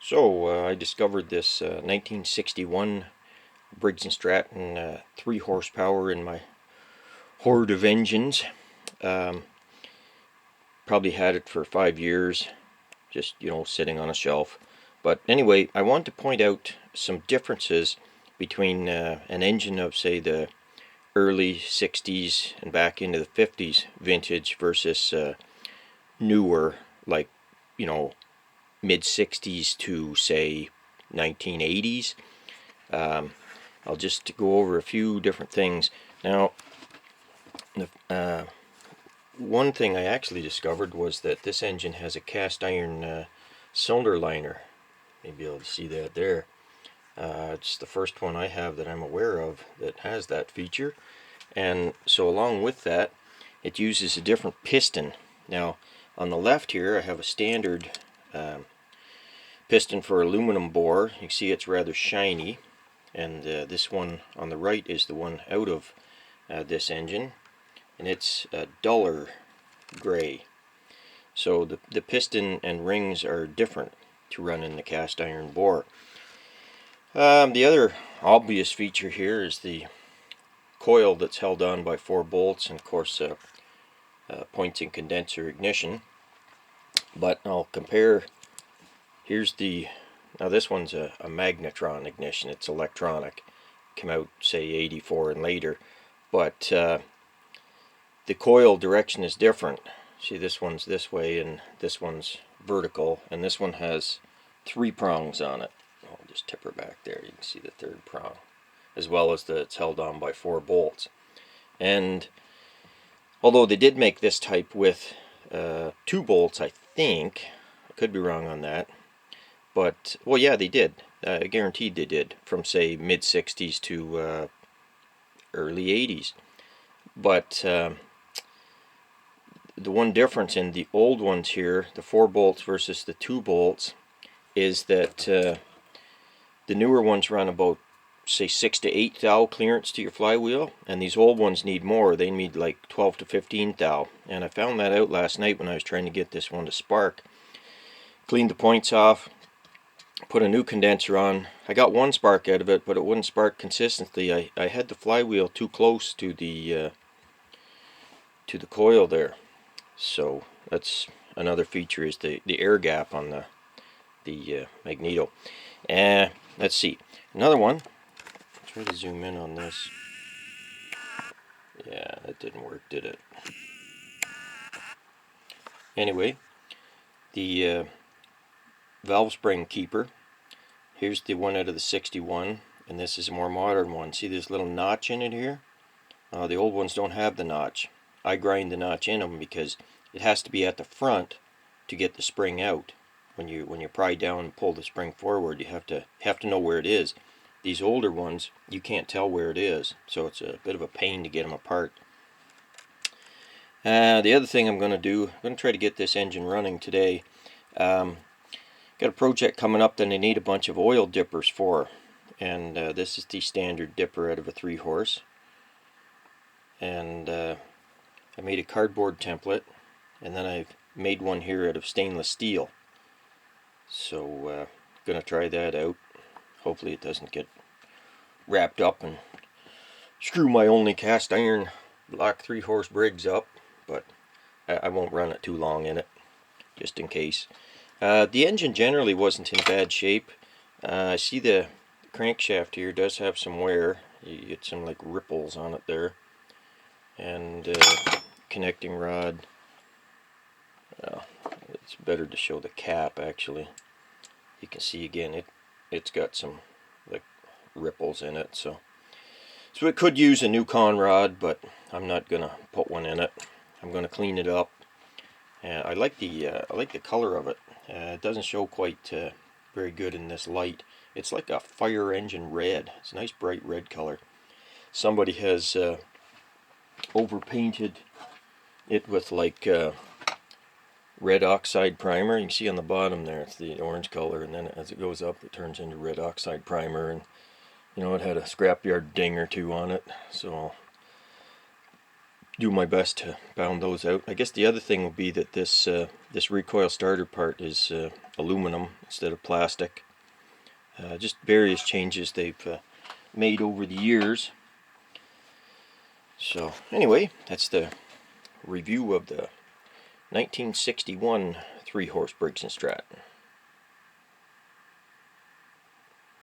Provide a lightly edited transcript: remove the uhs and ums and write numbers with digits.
So I discovered this 1961 Briggs & Stratton 3 horsepower in my horde of engines. Um, Probably had it for 5 years, just sitting on a shelf. But anyway, I want to point out some differences between an engine of, say, the early 60s and back into the 50s vintage versus newer, like mid 60s to, say, 1980s. I'll just go over a few different things. Now, one thing I actually discovered was that this engine has a cast iron cylinder liner. Maybe you'll see that there. It's the first one I have that I'm aware of that has that feature. And so along with that, it uses a different piston. Now, on the left here, I have a standard piston for aluminum bore. You can see it's rather shiny. And this one on the right is the one out of this engine, and it's a duller gray. So the piston and rings are different to run in the cast iron bore. The other obvious feature here is the coil that's held on by 4 bolts, and of course points and condenser ignition. But I'll compare. Here's now this one's a magnetron ignition. It's electronic. Came out, say, 84 and later. But the coil direction is different. See, this one's this way and this one's vertical, and this one has 3 prongs on it. I'll just tip her back there. You can see the 3rd prong, as well as it's held on by 4 bolts. And although they did make this type with 2 bolts, I think, I could be wrong on that, but well, yeah, they did. Guaranteed they did, from, say, mid 60s to early 80s. But the one difference in the old ones here, the 4 bolts versus the 2 bolts, is that the newer ones run about, say, 6 to 8 thou clearance to your flywheel, and these old ones need more. They need like 12 to 15 thou. And I found that out last night when I was trying to get this one to spark. Cleaned the points off, put a new condenser on. I got 1 spark out of it, but it wouldn't spark consistently. I had the flywheel too close to the coil there. So that's another feature, is the air gap on the magneto. Let's see, another one. Try to zoom in on this. Yeah, that didn't work, did it? Anyway, the valve spring keeper. Here's the one out of the 61, and this is a more modern one. See this little notch in it here? The old ones don't have the notch. I grind the notch in them because it has to be at the front to get the spring out. When you pry down and pull the spring forward, you have to know where it is. These older ones, you can't tell where it is, so it's a bit of a pain to get them apart. The other thing I'm going to do, I'm going to try to get this engine running today. Got a project coming up that I need a bunch of oil dippers for, and this is the standard dipper out of a 3 horse. And I made a cardboard template, and then I've made one here out of stainless steel. So gonna try that out. Hopefully it doesn't get wrapped up and screw my only cast iron block 3 horse Briggs up, but I won't run it too long in it, just in case. The engine generally wasn't in bad shape. I see the crankshaft here does have some wear. You get some like ripples on it there, and connecting rod. Well, it's better to show the cap actually. You can see again it's got some like ripples in it, so it could use a new con rod, but I'm not gonna put one in it. I'm gonna clean it up. I like the color of it. It doesn't show quite very good in this light. It's like a fire engine red. It's a nice bright red color. Somebody has overpainted it with like red oxide primer. You can see on the bottom there it's the orange color, and then as it goes up it turns into red oxide primer, and it had a scrapyard ding or 2 on it, so I'll do my best to pound those out. I guess the other thing will be that this recoil starter part is aluminum instead of plastic. Just various changes they've made over the years. So anyway, that's the review of the 1961 3-horse Briggs & Stratton.